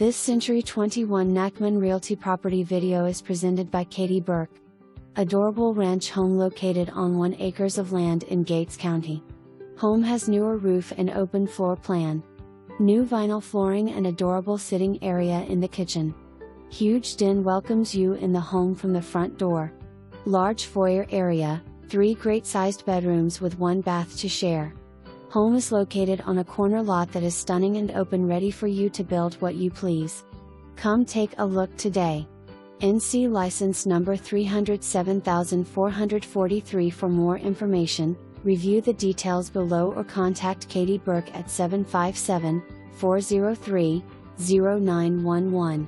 This Century 21 Nachman Realty property video is presented by Katie Burke. Adorable ranch home located on 1 acre of land in Gates County. Home has newer roof and open floor plan. New vinyl flooring and adorable sitting area in the kitchen. Huge den welcomes you in the home from the front door. Large foyer area, 3 great-sized bedrooms with 1 bath to share. Home is located on a corner lot that is stunning and open, ready for you to build what you please. Come take a look today. NC license number 307443. For more information, review the details below or contact Katie Burke at 757-403-0911.